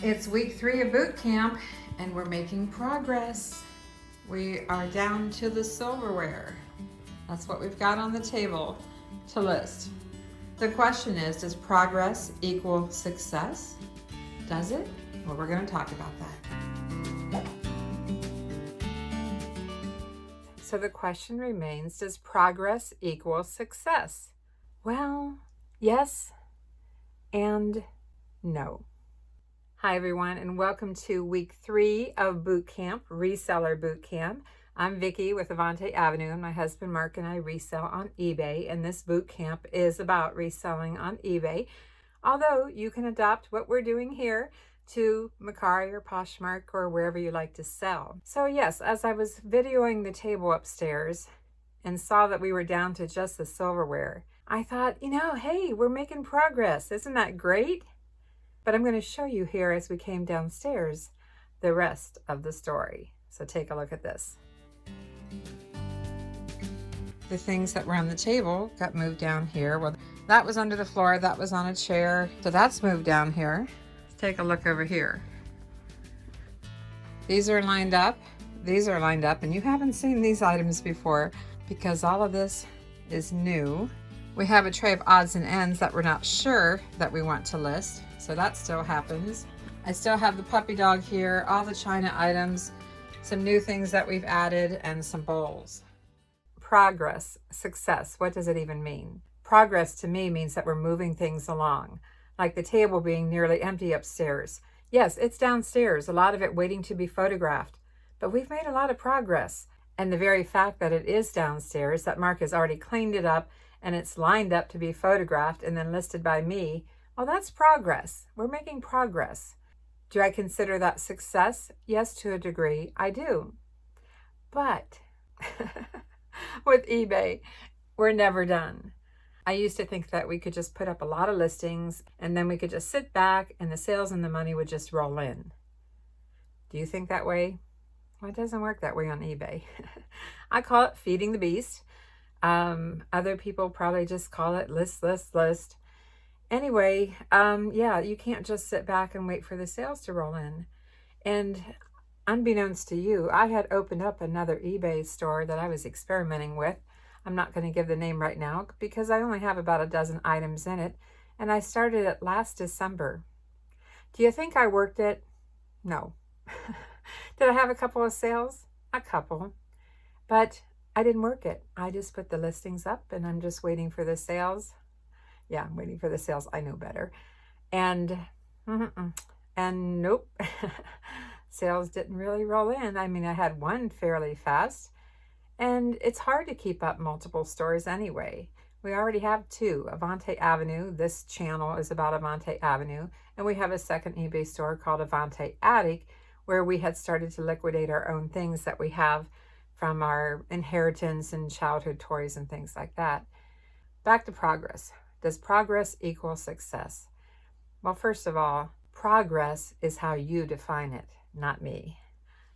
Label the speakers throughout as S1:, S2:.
S1: It's week 3 of boot camp and we're making progress. We are down to the silverware. That's what we've got on the table to list. The question is, does progress equal success? Does it? Well, we're going to talk about that. So the question remains, does progress equal success? Well, yes and no. Hi everyone, and welcome to week 3 of boot camp, reseller boot camp. I'm Vicki with Avante-Avenue, and my husband Mark and I resell on eBay, and this boot camp is about reselling on eBay. Although you can adopt what we're doing here to Mercari or Poshmark or wherever you like to sell. So yes, as I was videoing the table upstairs and saw that we were down to just the silverware, I thought, hey, we're making progress. Isn't that great? But I'm going to show you here as we came downstairs the rest of the story. So take a look at this. The things that were on the table got moved down here. Well, that was under the floor, that was on a chair. So that's moved down here. Let's take a look over here. These are lined up, and you haven't seen these items before because all of this is new. We have a tray of odds and ends that we're not sure that we want to list. So that still happens. I still have the puppy dog here, all the China items, some new things that we've added, and some bowls. Progress, success, what does it even mean? Progress to me means that we're moving things along, like the table being nearly empty upstairs. Yes, it's downstairs, a lot of it waiting to be photographed, but we've made a lot of progress. And the very fact that it is downstairs, that Mark has already cleaned it up, and it's lined up to be photographed and then listed by me, well, that's progress. We're making progress. Do I consider that success? Yes, to a degree, I do. But with eBay, we're never done. I used to think that we could just put up a lot of listings and then we could just sit back and the sales and the money would just roll in. Do you think that way? Well, it doesn't work that way on eBay. I call it feeding the beast. Other people probably just call it list. Anyway, yeah, you can't just sit back and wait for the sales to roll in. And unbeknownst to you, I had opened up another eBay store that I was experimenting with. I'm not going to give the name right now because I only have about a dozen items in it, and I started it last December. Do you think I worked it? No. Did I have a couple of sales? A couple. But I didn't work it. I just put the listings up and I'm just waiting for the sales. Yeah, I'm waiting for the sales. I know better. And nope, sales didn't really roll in. I mean, I had one fairly fast, and it's hard to keep up multiple stores anyway. We already have 2, Avante-Avenue. This channel is about Avante-Avenue, and we have a second eBay store called Avante-Attic, where we had started to liquidate our own things that we have from our inheritance and childhood toys and things like that. Back to progress. Does progress equal success? Well, first of all, progress is how you define it, not me.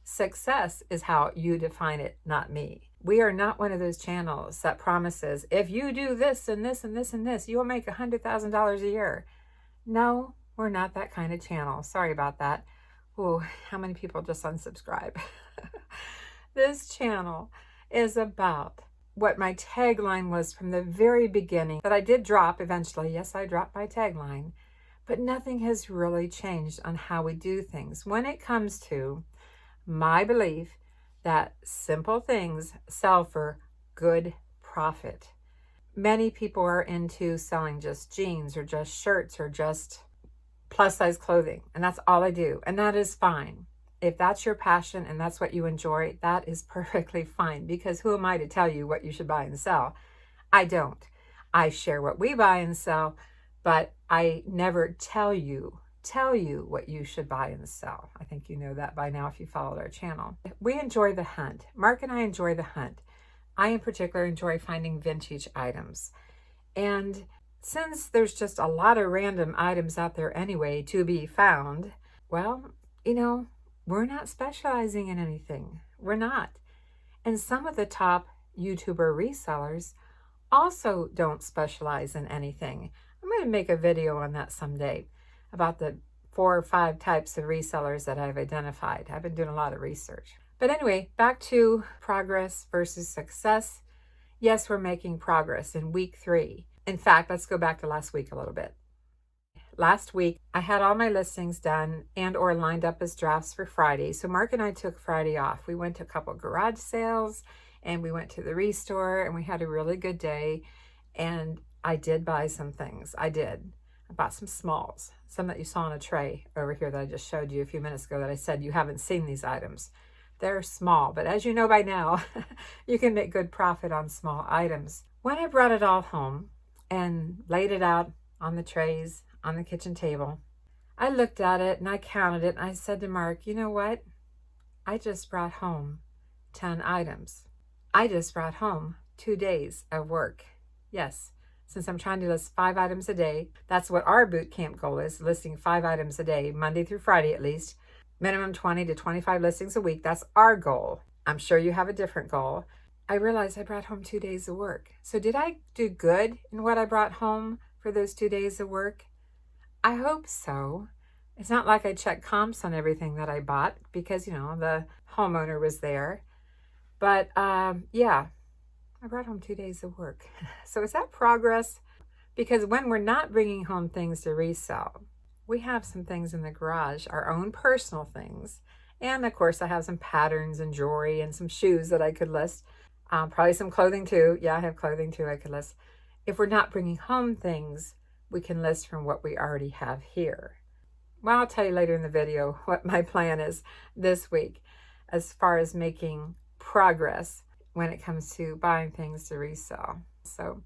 S1: Success is how you define it, not me. We are not one of those channels that promises, if you do this and this and this and this, you will make $100,000 a year. No, we're not that kind of channel. Sorry about that. Ooh, how many people just unsubscribe? This channel is about what my tagline was from the very beginning, that I did drop eventually. Yes, I dropped my tagline, but nothing has really changed on how we do things when it comes to my belief that simple things sell for good profit. Many people are into selling just jeans or just shirts or just plus size clothing, and that's all I do, and that is fine. If that's your passion and that's what you enjoy, that is perfectly fine, because who am I to tell you what you should buy and sell? I don't. I share what we buy and sell, but I never tell you what you should buy and sell. I think you know that by now if you followed our channel. We enjoy the hunt. Mark and I enjoy the hunt. I in particular enjoy finding vintage items. And since there's just a lot of random items out there anyway to be found, well, we're not specializing in anything. We're not. And some of the top YouTuber resellers also don't specialize in anything. I'm going to make a video on that someday about the 4 or 5 types of resellers that I've identified. I've been doing a lot of research. But anyway, back to progress versus success. Yes, we're making progress in week 3. In fact, let's go back to last week a little bit. Last week, I had all my listings done and or lined up as drafts for Friday. So Mark and I took Friday off. We went to a couple garage sales and we went to the Restore and we had a really good day. And I did buy some things. I bought some smalls, some that you saw on a tray over here that I just showed you a few minutes ago that I said you haven't seen these items. They're small, but as you know by now, you can make good profit on small items. When I brought it all home and laid it out on the trays, on the kitchen table, I looked at it and I counted it and I said to Mark, you know what? I just brought home 10 items. I just brought home 2 days of work. Yes, since I'm trying to list 5 items a day, that's what our boot camp goal is, listing 5 items a day, Monday through Friday at least, minimum 20 to 25 listings a week. That's our goal. I'm sure you have a different goal. I realized I brought home 2 days of work. So did I do good in what I brought home for those 2 days of work? I hope so. It's not like I checked comps on everything that I bought because, you know, the homeowner was there. But yeah, I brought home 2 days of work. So is that progress? Because when we're not bringing home things to resell, we have some things in the garage, our own personal things. And of course, I have some patterns and jewelry and some shoes that I could list. Probably some clothing too. Yeah, I have clothing too I could list. If we're not bringing home things, we can list from what we already have here. Well, I'll tell you later in the video what my plan is this week as far as making progress when it comes to buying things to resell. So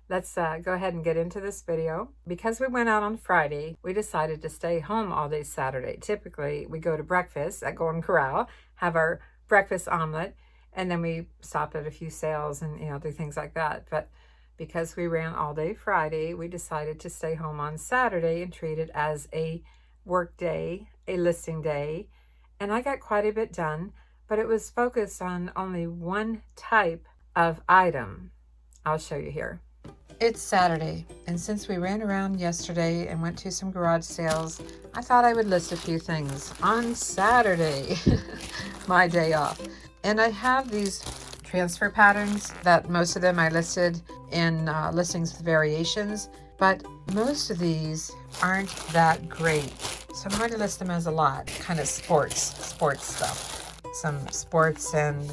S1: let's go ahead and get into this video. Because we went out on Friday, we decided to stay home all day Saturday. Typically, we go to breakfast at Golden Corral, have our breakfast omelet, and then we stop at a few sales and, you know, do things like that. But because we ran all day Friday, we decided to stay home on Saturday and treat it as a work day, a listing day. And I got quite a bit done, but it was focused on only one type of item. I'll show you here. It's Saturday, and since we ran around yesterday and went to some garage sales, I thought I would list a few things on Saturday, my day off. And I have these transfer patterns that most of them I listed in listings with variations, but most of these aren't that great. So I'm going to list them as a lot, kind of sports stuff. Some sports and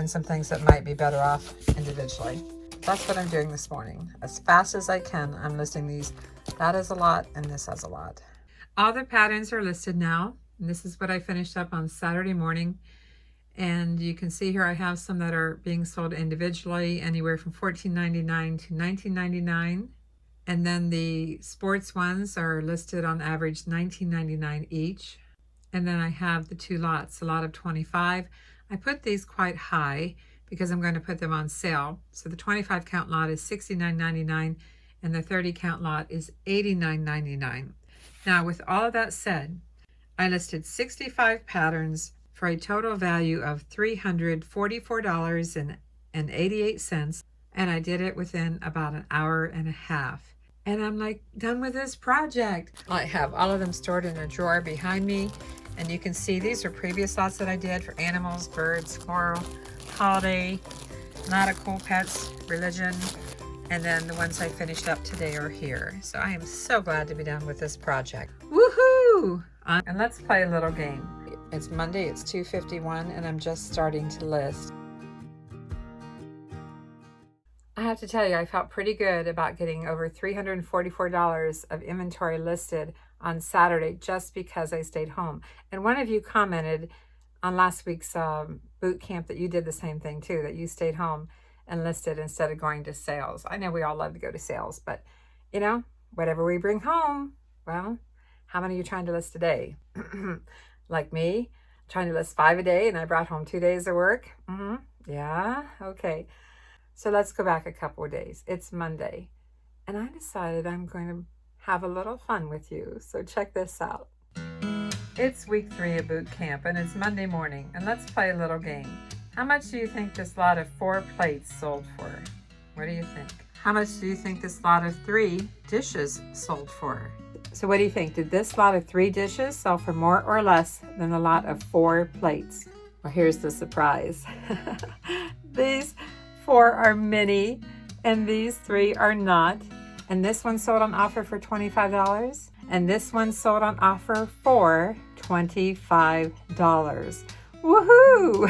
S1: some things that might be better off individually. That's what I'm doing this morning. As fast as I can, I'm listing these. That is a lot, and this has a lot. All the patterns are listed now. And this is what I finished up on Saturday morning. And you can see here I have some that are being sold individually, anywhere from $14.99 to $19.99. And then the sports ones are listed on average $19.99 each. And then I have the 2 lots, a lot of 25. I put these quite high because I'm going to put them on sale. So the 25 count lot is $69.99 and the 30 count lot is $89.99. Now with all of that said, I listed 65 patterns for a total value of $344.88, and I did it within about an hour and a half. And I'm like, done with this project. I have all of them stored in a drawer behind me, and you can see these are previous lots that I did for animals, birds, squirrel, holiday, nautical, pets, religion, and then the ones I finished up today are here. So I am so glad to be done with this project. Woohoo! And let's play a little game. It's Monday, it's 2:51, and I'm just starting to list. I have to tell you, I felt pretty good about getting over $344 of inventory listed on Saturday just because I stayed home. And one of you commented on last week's boot camp that you did the same thing too, that you stayed home and listed instead of going to sales. I know we all love to go to sales, but you know, whatever we bring home, well, how many are you trying to list today? Like me, trying to list 5 a day and I brought home 2 days of work? Yeah, okay. So let's go back a couple of days. It's Monday, and I decided I'm going to have a little fun with you. So check this out. It's week 3 of boot camp, and it's Monday morning, and let's play a little game. How much do you think this lot of 4 plates sold for? What do you think? How much do you think this lot of 3 dishes sold for? So what do you think? Did this lot of 3 dishes sell for more or less than the lot of 4 plates? Well, here's the surprise. These 4 are mini and these 3 are not. And this one sold on offer for $25 and this one sold on offer for $25. Woohoo!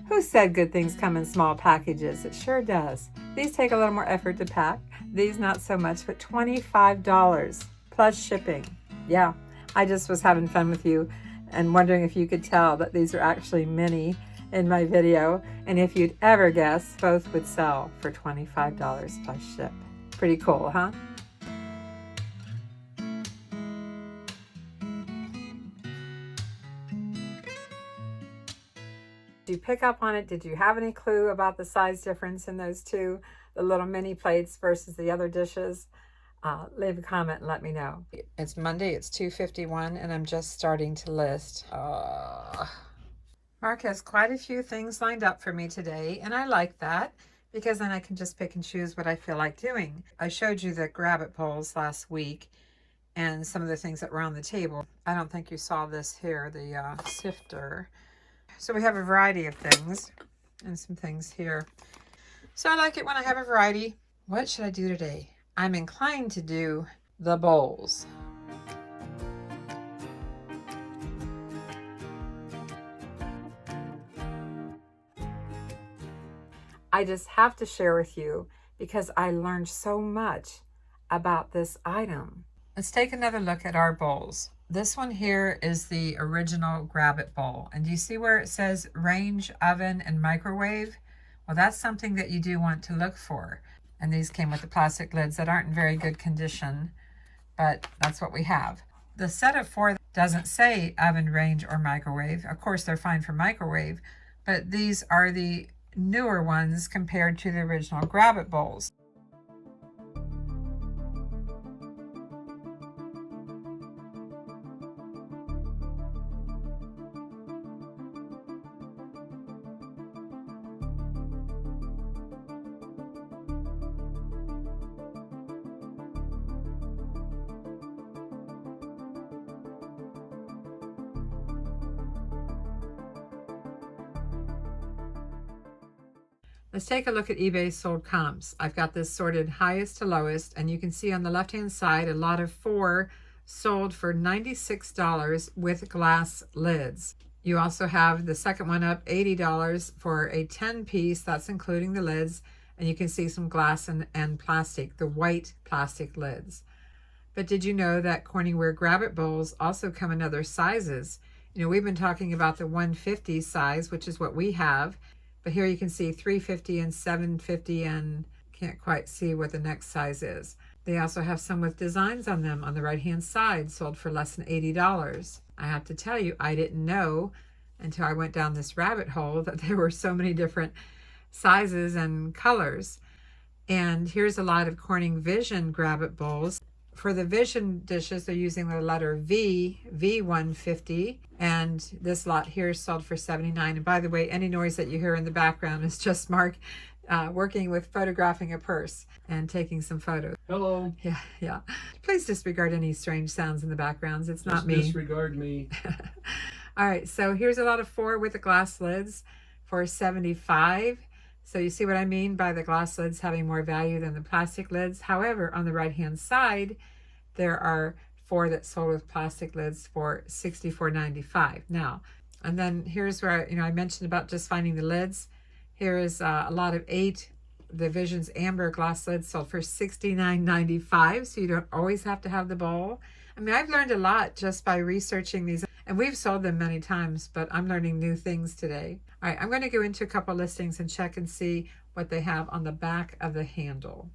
S1: Who said good things come in small packages? It sure does. These take a little more effort to pack. These not so much, but $25 plus shipping. Yeah, I just was having fun with you and wondering if you could tell that these are actually mini in my video, and if you'd ever guess, both would sell for $25 plus ship. Pretty cool, huh? Did you pick up on it? Did you have any clue about the size difference in those two, the little mini plates versus the other dishes? Leave a comment and let me know. It's Monday, it's 2:51, and I'm just starting to list. Mark has quite a few things lined up for me today, and I like that because then I can just pick and choose what I feel like doing. I showed you the grab-it bowls last week and some of the things that were on the table. I don't think you saw this here, the sifter. So we have a variety of things and some things here. So I like it when I have a variety. What should I do today? I'm inclined to do the bowls. I just have to share with you because I learned so much about this item. Let's take another look at our bowls. This one here is the original grab-it bowl. And do you see where it says range, oven, and microwave? Well, that's something that you do want to look for. And these came with the plastic lids that aren't in very good condition, but that's what we have. The set of 4 doesn't say oven, range, or microwave. Of course, they're fine for microwave, but these are the newer ones compared to the original grab-it bowls. Let's take a look at eBay sold comps. I've got this sorted highest to lowest, and you can see on the left-hand side, a lot of 4 sold for $96 with glass lids. You also have the second one up, $80 for a 10-piece, that's including the lids, and you can see some glass and plastic, the white plastic lids. But did you know that Corningware grab-it bowls also come in other sizes? You know, we've been talking about the 150 size, which is what we have. But here you can see 350 and 750 and can't quite see what the next size is. They also have some with designs on them on the right-hand side, sold for less than $80. I have to tell you, I didn't know until I went down this rabbit hole that there were so many different sizes and colors. And here's a lot of Corning Vision grab-it bowls. For the Vision dishes, they're using the letter V, V150, and this lot here is sold for $79. And by the way, any noise that you hear in the background is just Mark working with photographing a purse and taking some photos.
S2: Hello.
S1: Yeah. Please disregard any strange sounds in the backgrounds. It's not me.
S2: Disregard me.
S1: All right, so here's a lot of 4 with the glass lids for $75. So you see what I mean by the glass lids having more value than the plastic lids. However, on the right-hand side, there are 4 that sold with plastic lids for $64.95. Now, and then here's where, I mentioned about just finding the lids. Here is a lot of 8, the Vision's amber glass lids sold for $69.95. So you don't always have to have the bowl. I mean, I've learned a lot just by researching these, and we've sold them many times, but I'm learning new things today. All right, I'm going to go into a couple listings and check and see what they have on the back of the handle.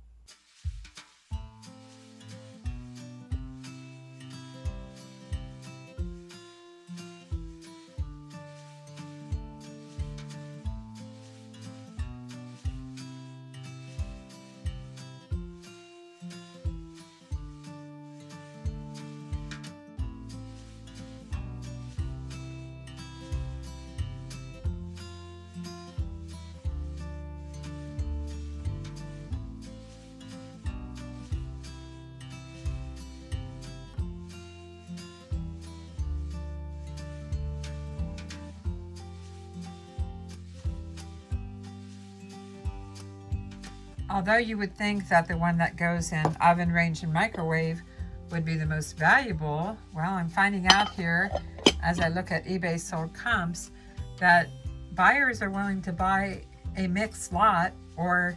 S1: Although you would think that the one that goes in oven, range, and microwave would be the most valuable, well, I'm finding out here as I look at eBay sold comps that buyers are willing to buy a mixed lot or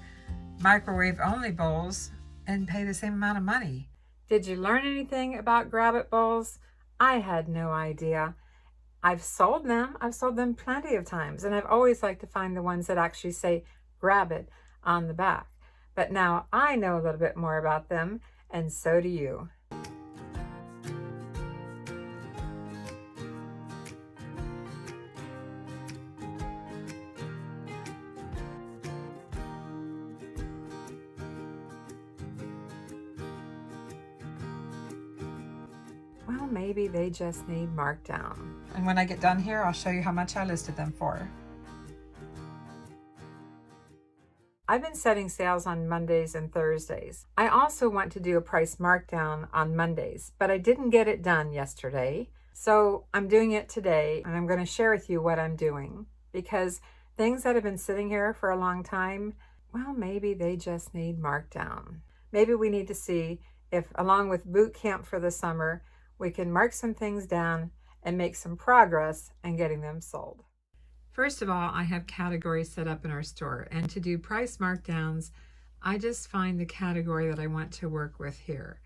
S1: microwave only bowls and pay the same amount of money. Did you learn anything about grab-it bowls? I had no idea. I've sold them plenty of times, and I've always liked to find the ones that actually say grab it on the back. But now I know a little bit more about them, and so do you. Well, maybe they just need markdown. And when I get done here, I'll show you how much I listed them for. I've been setting sales on Mondays and Thursdays. I also want to do a price markdown on Mondays, but I didn't get it done yesterday. So I'm doing it today, and I'm going to share with you what I'm doing, because things that have been sitting here for a long time, well, maybe they just need markdown. Maybe we need to see if, along with boot camp for the summer, we can mark some things down and make some progress in getting them sold. First of all, I have categories set up in our store, and to do price markdowns, I just find the category that I want to work with here.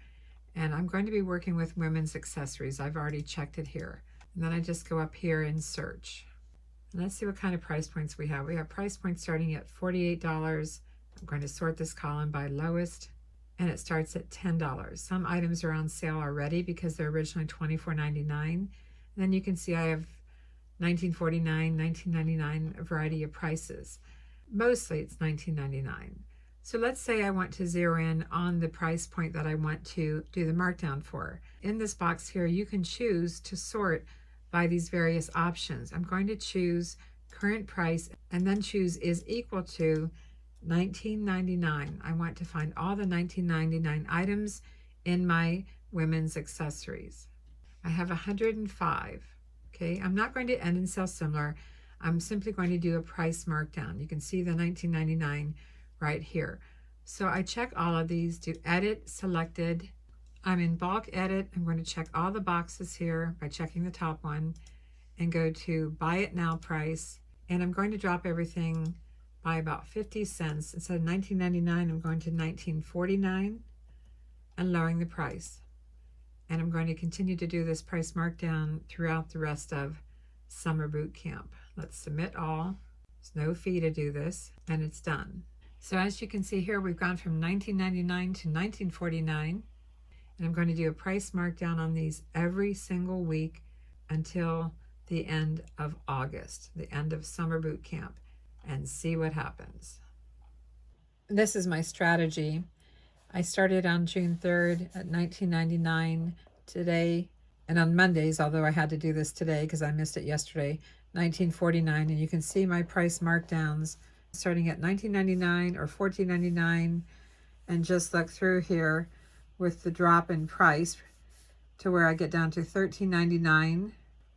S1: And I'm going to be working with women's accessories. I've already checked it here. And then I just go up here and search. And let's see what kind of price points we have. We have price points starting at $48. I'm going to sort this column by lowest, and it starts at $10. Some items are on sale already because they're originally $24.99. And then you can see I have $19.49, $19.99, a variety of prices. Mostly it's $19.99. So let's say I want to zero in on the price point that I want to do the markdown for. In this box here, you can choose to sort by these various options. I'm going to choose current price and then choose is equal to $19.99. I want to find all the $19.99 items in my women's accessories. I have 105. Okay, I'm not going to end and sell similar. I'm simply going to do a price markdown. You can see the $19.99 right here. So I check all of these, do edit, selected. I'm in bulk edit. I'm going to check all the boxes here by checking the top one and go to buy it now price. And I'm going to drop everything by about 50 cents. Instead of $19.99, I'm going to $19.49 and lowering the price. And I'm going to continue to do this price markdown throughout the rest of summer boot camp. Let's submit all. There's no fee to do this, and it's done. So as you can see here, we've gone from $19.99 to $19.49, and I'm going to do a price markdown on these every single week until the end of August, the end of summer boot camp, and see what happens. This is my strategy. I started on June 3rd at $19.99 today, and on Mondays, although I had to do this today because I missed it yesterday, $19.49, and you can see my price markdowns starting at $19.99 or $14.99, and just look through here with the drop in price to where I get down to $13.99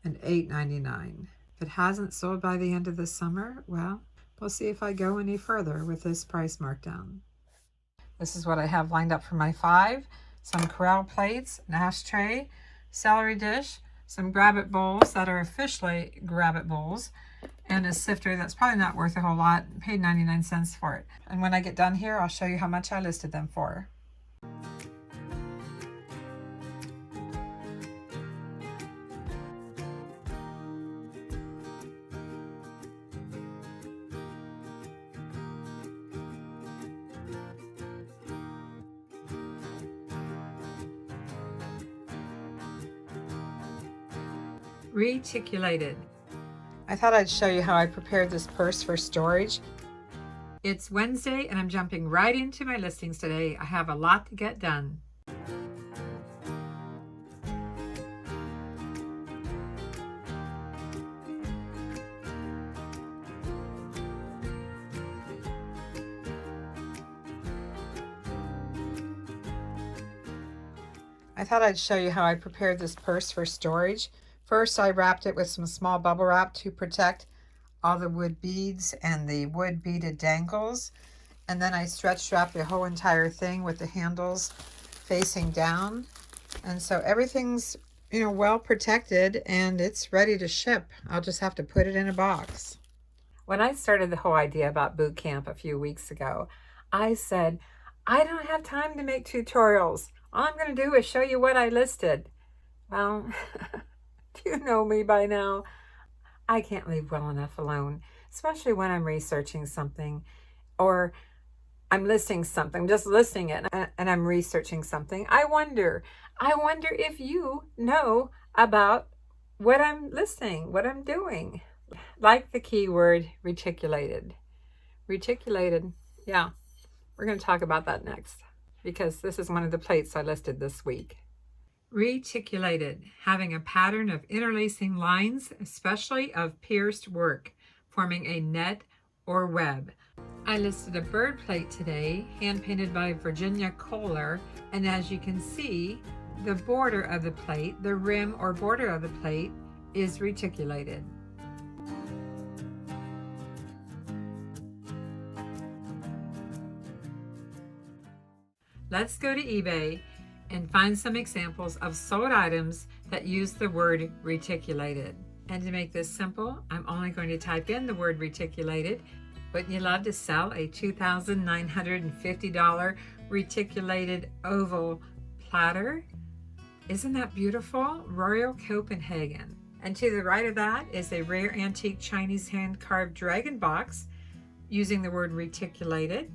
S1: and $8.99. If it hasn't sold by the end of the summer, well, we'll see if I go any further with this price markdown. This is what I have lined up for my 5. Some corral plates, an ashtray, celery dish, some grab-it bowls that are officially grab-it bowls, and a sifter that's probably not worth a whole lot. Paid 99 cents for it. And when I get done here, I'll show you how much I listed them for. Reticulated. I thought I'd show you how I prepared this purse for storage. It's Wednesday and I'm jumping right into my listings today. I have a lot to get done. I thought I'd show you how I prepared this purse for storage. First, I wrapped it with some small bubble wrap to protect all the wood beads and the wood beaded dangles. and then I stretch strap the whole entire thing with the handles facing down. And so everything's, well protected and it's ready to ship. I'll just have to put it in a box. When I started the whole idea about boot camp a few weeks ago, I said, I don't have time to make tutorials. All I'm going to do is show you what I listed. Well, do you know me by now? I can't leave well enough alone, especially when I'm researching something or I'm listing something, just listing it, and I'm researching something. I wonder if you know about what I'm listing, what I'm doing. Like the keyword reticulated. Reticulated, yeah. We're going to talk about that next because this is one of the plates I listed this week. Reticulated, having a pattern of interlacing lines, especially of pierced work, forming a net or web. I listed a bird plate today, hand-painted by Virginia Kohler, and as you can see, the border of the plate, the rim or border of the plate, is reticulated. Let's go to eBay and find some examples of sold items that use the word reticulated. And to make this simple, I'm only going to type in the word reticulated. Wouldn't you love to sell a $2,950 reticulated oval platter? Isn't that beautiful? Royal Copenhagen. And to the right of that is a rare antique Chinese hand-carved dragon box using the word reticulated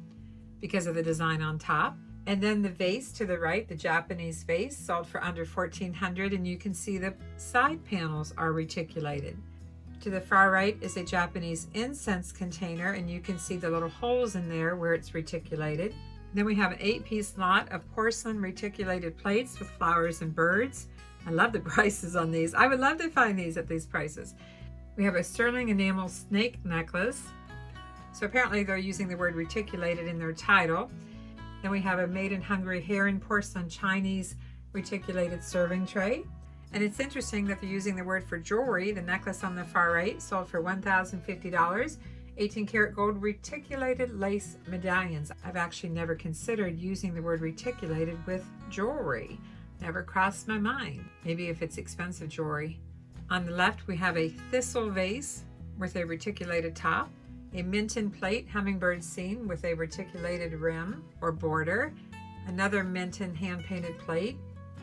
S1: because of the design on top. And then the vase to the right, the Japanese vase, sold for under $1,400, and you can see the side panels are reticulated. To the far right is a Japanese incense container, and you can see the little holes in there where it's reticulated. Then we have an 8-piece lot of porcelain reticulated plates with flowers and birds. I love the prices on these. I would love to find these at these prices. We have a sterling enamel snake necklace. So apparently they're using the word reticulated in their title. Then we have a made in Hungary heron porcelain Chinese reticulated serving tray. And it's interesting that they're using the word for jewelry. The necklace on the far right sold for $1,050. 18 karat gold reticulated lace medallions. I've actually never considered using the word reticulated with jewelry. Never crossed my mind. Maybe if it's expensive jewelry. On the left, we have a thistle vase with a reticulated top. A Minton plate hummingbird scene with a reticulated rim or border. Another Minton hand-painted plate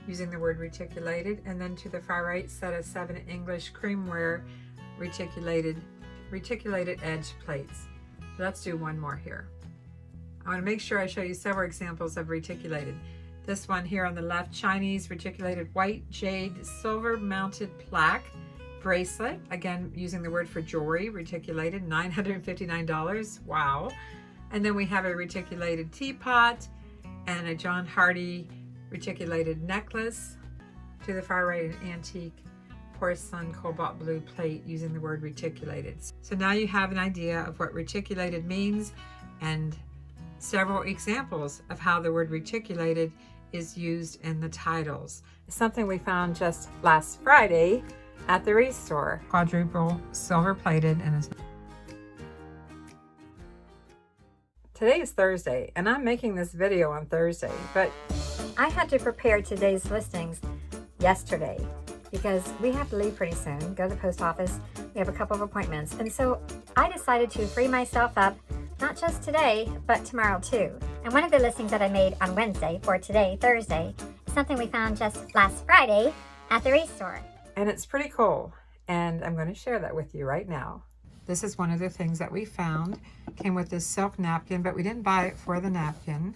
S1: using the word reticulated. And then to the far right, set of 7 English creamware reticulated edge plates. So let's do one more here. I want to make sure I show you several examples of reticulated. This one here on the left, Chinese reticulated white jade silver mounted plaque bracelet, again using the word for jewelry, reticulated, $959. Wow. And then we have a reticulated teapot and a John Hardy reticulated necklace. To the far right, an antique porcelain cobalt blue plate using the word reticulated. So now you have an idea of what reticulated means and several examples of how the word reticulated is used in the titles. Something we found just last Friday at the Reseller. Quadruple silver plated and today is Thursday and I'm making this video on Thursday, but
S2: I had to prepare today's listings yesterday because we have to leave pretty soon, go to the post office. We have a couple of appointments. And so I decided to free myself up, not just today, but tomorrow too. And one of the listings that I made on Wednesday for today, Thursday, is something we found just last Friday at the Reseller.
S1: And it's pretty cool. And I'm going to share that with you right now. This is one of the things that we found. Came with this silk napkin, but we didn't buy it for the napkin.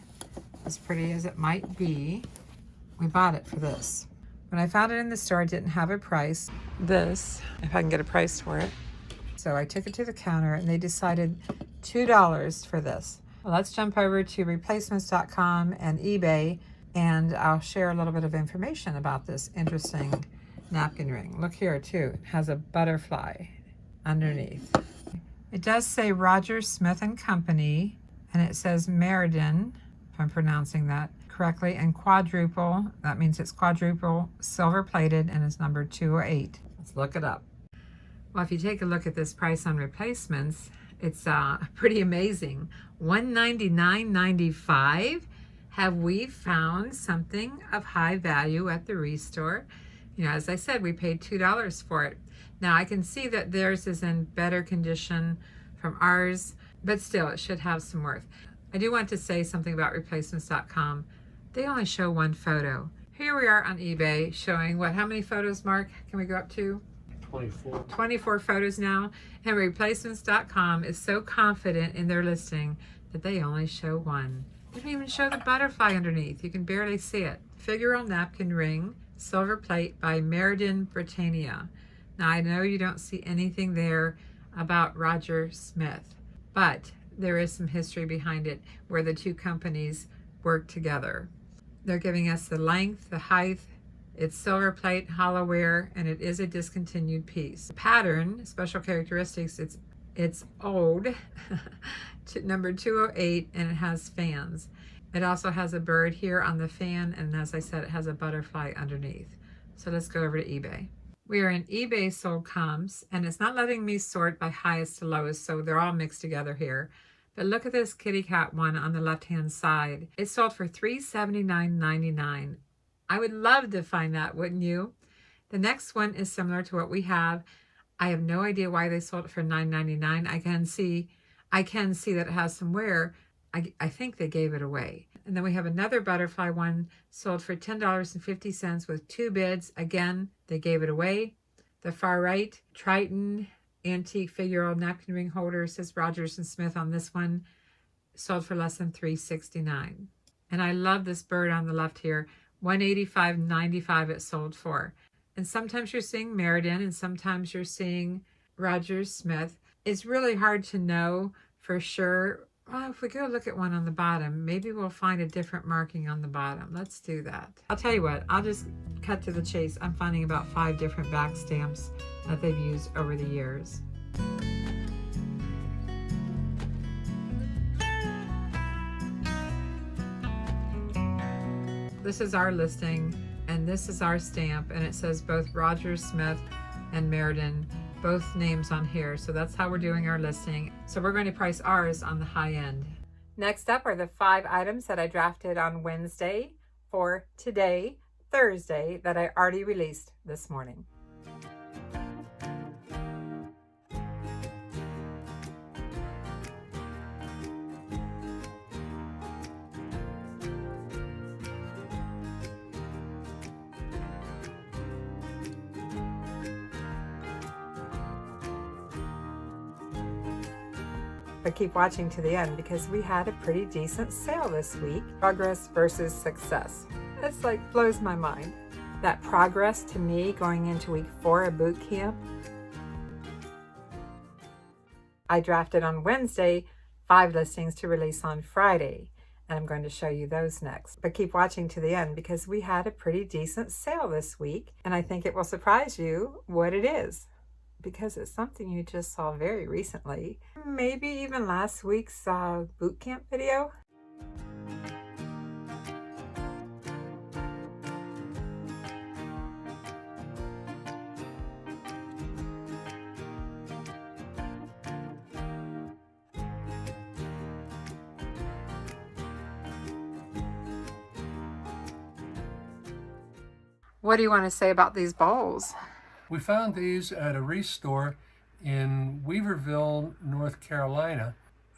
S1: As pretty as it might be, we bought it for this. When I found it in the store, it didn't have a price. This, if I can get a price for it. So I took it to the counter and they decided $2 for this. Well, let's jump over to replacements.com and eBay and I'll share a little bit of information about this interesting napkin ring. Look here too, it has a butterfly underneath. It does say Roger Smith and Company and it says Meriden, if I'm pronouncing that correctly, and quadruple, that means it's quadruple silver plated and it's number 208. Let's look it up. Well, if you take a look at this price on replacements, It's pretty amazing. $199.95. Have we found something of high value at the Restore? You know, as I said, we paid $2 for it. Now I can see that theirs is in better condition from ours, but still it should have some worth. I do want to say something about replacements.com. They only show one photo. Here we are on eBay showing what, how many photos, Mark, can we go up to?
S3: 24.
S1: 24 photos now. And replacements.com is so confident in their listing that they only show one. They don't even show the butterfly underneath. You can barely see it. Figural napkin ring, silver plate by Meriden Britannia. Now I know you don't see anything there about Roger Smith, but there is some history behind it where the two companies work together. They're giving us the length, the height. It's silver plate, hollowware, and it is a discontinued piece. The pattern, special characteristics, it's old, number 208, and it has fans. It also has a bird here on the fan, and as I said, it has a butterfly underneath. So let's go over to eBay. We are in eBay sold comps, and it's not letting me sort by highest to lowest, so they're all mixed together here. But look at this kitty cat one on the left-hand side. It sold for $379.99. I would love to find that, wouldn't you? The next one is similar to what we have. I have no idea why they sold it for $9.99. I can see that it has some wear. I think they gave it away. And then we have another butterfly one sold for $10.50 with 2 bids. Again, they gave it away. The far right, Triton antique figural napkin ring holder, says Rogers and Smith on this one, sold for less than $369. And I love this bird on the left here. $185.95 it sold for. And sometimes you're seeing Meriden and sometimes you're seeing Rogers Smith. It's really hard to know for sure. Well, if we go look at one on the bottom, maybe we'll find a different marking on the bottom. Let's do that. I'll tell you what, I'll just cut to the chase. I'm finding about 5 different back stamps that they've used over the years. This is our listing, and this is our stamp, and it says both Rogers Smith and Meriden, both names on here. So that's how we're doing our listing. So we're going to price ours on the high end. Next up are the 5 items that I drafted on Wednesday for today, Thursday, that I already released this morning. But keep watching to the end because we had a pretty decent sale this week. Progress versus success. It's like blows my mind. That progress to me going into week 4 of boot camp. I drafted on Wednesday 5 listings to release on Friday, and I'm going to show you those next. But keep watching to the end because we had a pretty decent sale this week, and I think it will surprise you what it is, because it's something you just saw very recently, maybe even last week's boot camp video. What do you want to say about these bowls?
S3: We found these at a Restore in Weaverville, North Carolina.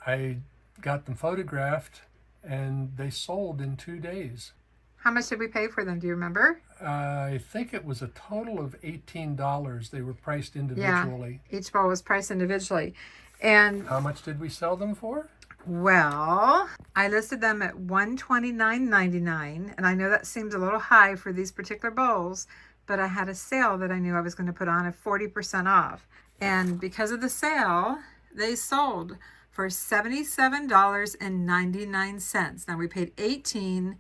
S3: I got them photographed and they sold in 2 days.
S1: How much did we pay for them? Do you remember?
S3: I think it was a total of $18. They were priced individually.
S1: Yeah, each bowl was priced individually. And
S3: how much did we sell them for?
S1: Well, I listed them at $129.99, and I know that seems a little high for these particular bowls, but I had a sale that I knew I was going to put on at 40% off. And because of the sale, they sold for $77.99. Now we paid $18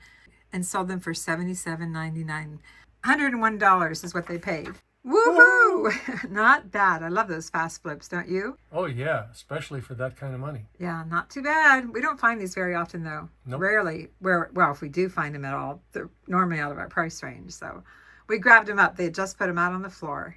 S1: and sold them for $77.99. $101 is what they paid. Woohoo! Not bad. I love those fast flips, don't you?
S3: Oh yeah, especially for that kind of money.
S1: Yeah, not too bad. We don't find these very often though.
S3: Nope.
S1: Rarely. Well, if we do find them at all, they're normally out of our price range. So we grabbed them up. They had just put them out on the floor.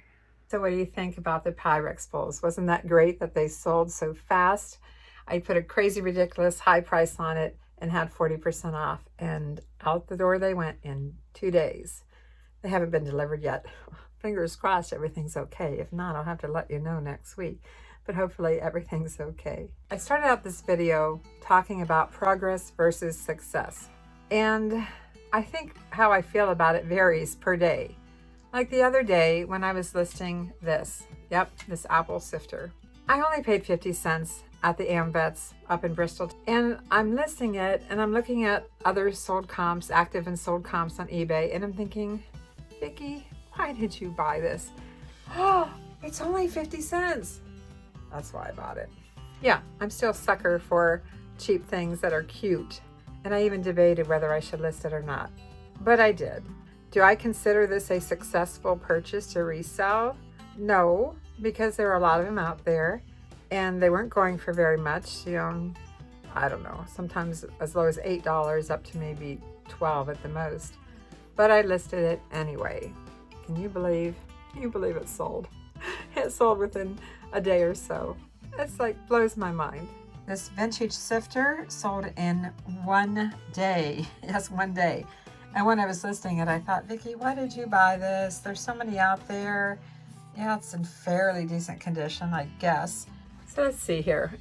S1: So what do you think about the Pyrex bowls? Wasn't that great that they sold so fast? I put a crazy, ridiculous high price on it and had 40% off, and out the door they went in 2 days. They haven't been delivered yet. Fingers crossed everything's okay. If not, I'll have to let you know next week. But hopefully everything's okay. I started out this video talking about progress versus success. And I think how I feel about it varies per day. Like the other day when I was listing this apple sifter. I only paid 50 cents at the AmVets up in Bristol. And I'm listing it and I'm looking at other sold comps, active and sold comps on eBay. And I'm thinking, Vicki, why did you buy this? Oh, it's only 50 cents. That's why I bought it. Yeah, I'm still a sucker for cheap things that are cute. And I even debated whether I should list it or not. But I did. Do I consider this a successful purchase to resell? No, because there are a lot of them out there and they weren't going for very much. I don't know, sometimes as low as $8 up to maybe $12 at the most. But I listed it anyway. Can you believe it sold? It sold within a day or so. It's like blows my mind. This vintage sifter sold in 1 day. Yes, 1 day. And when I was listing it, I thought, Vicki, why did you buy this? There's so many out there. Yeah, it's in fairly decent condition, I guess. So let's see here.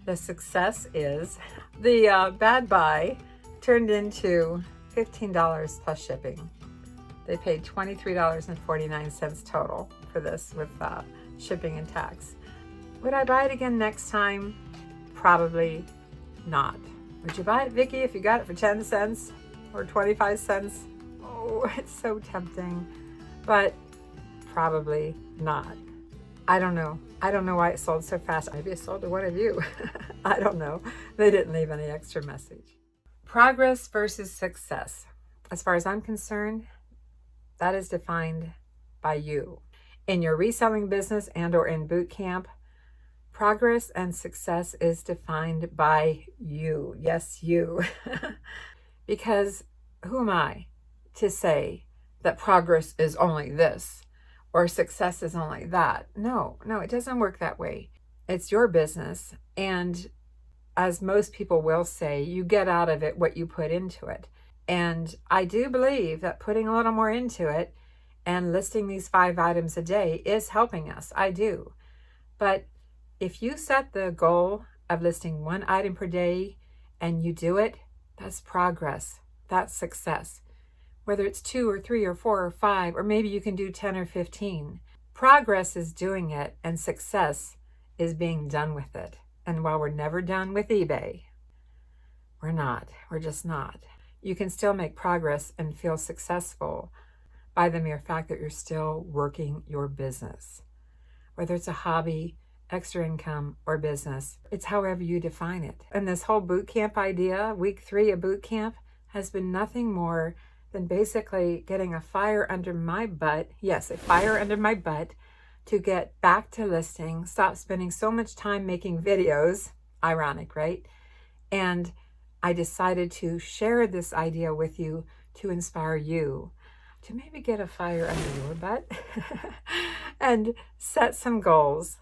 S1: The success is the bad buy turned into $15 plus shipping. They paid $23.49 total for this with shipping and tax. Would I buy it again next time? Probably not. Would you buy it, Vicki, if you got it for 10 cents or 25 cents? Oh, it's so tempting, but probably not. I don't know. I don't know why it sold so fast. Maybe it sold to one of you. I don't know. They didn't leave any extra message. Progress versus success. As far as I'm concerned, that is defined by you. In your reselling business and or in boot camp, progress and success is defined by you. Yes, you. Because who am I to say that progress is only this or success is only that? No, it doesn't work that way. It's your business. And as most people will say, you get out of it what you put into it. And I do believe that putting a little more into it and listing these 5 items a day is helping us. I do. But if you set the goal of listing 1 item per day and you do it, that's progress. That's success. Whether it's 2 or 3 or 4 or 5, or maybe you can do 10 or 15. Progress is doing it and success is being done with it. And while we're never done with eBay, we're not. We're just not. You can still make progress and feel successful by the mere fact that you're still working your business. Whether it's a hobby, extra income, or business, it's however you define it. And this whole boot camp idea, week 3 of boot camp, has been nothing more than basically getting a fire under my butt. Yes, a fire under my butt to get back to listing, stop spending so much time making videos. Ironic, right? And I decided to share this idea with you to inspire you to maybe get a fire under your butt and set some goals,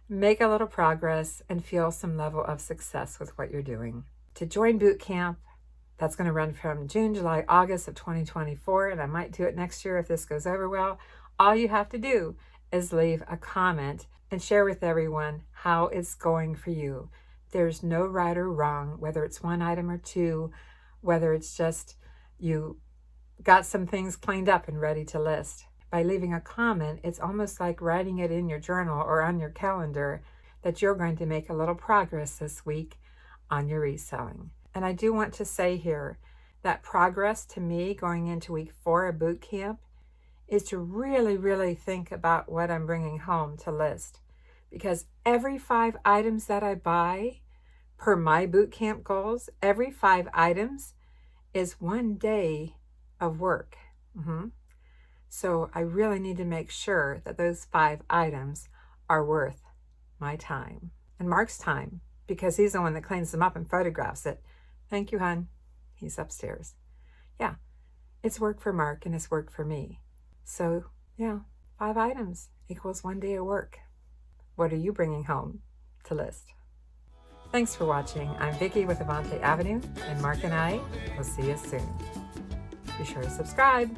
S1: make a little progress, and feel some level of success with what you're doing. To join boot camp, that's going to run from June, July, August of 2024, and I might do it next year if this goes over well. All you have to do is leave a comment and share with everyone how it's going for you. There's no right or wrong, whether it's 1 item or 2, whether it's just you got some things cleaned up and ready to list. By leaving a comment, it's almost like writing it in your journal or on your calendar that you're going to make a little progress this week on your reselling. And I do want to say here that progress to me going into week 4 of boot camp is to really, really think about what I'm bringing home to list. Because every 5 items that I buy per my boot camp goals, every 5 items is 1 day of work. So I really need to make sure that those 5 items are worth my time and Mark's time, because he's the one that cleans them up and photographs it. Thank you, hon. He's upstairs. Yeah, it's work for Mark and it's work for me. So yeah, 5 items. equals 1 day at work. What are you bringing home to list? Thanks for watching. I'm Vicki with Avante Avenue, and Mark and I will see you soon. Be sure to subscribe.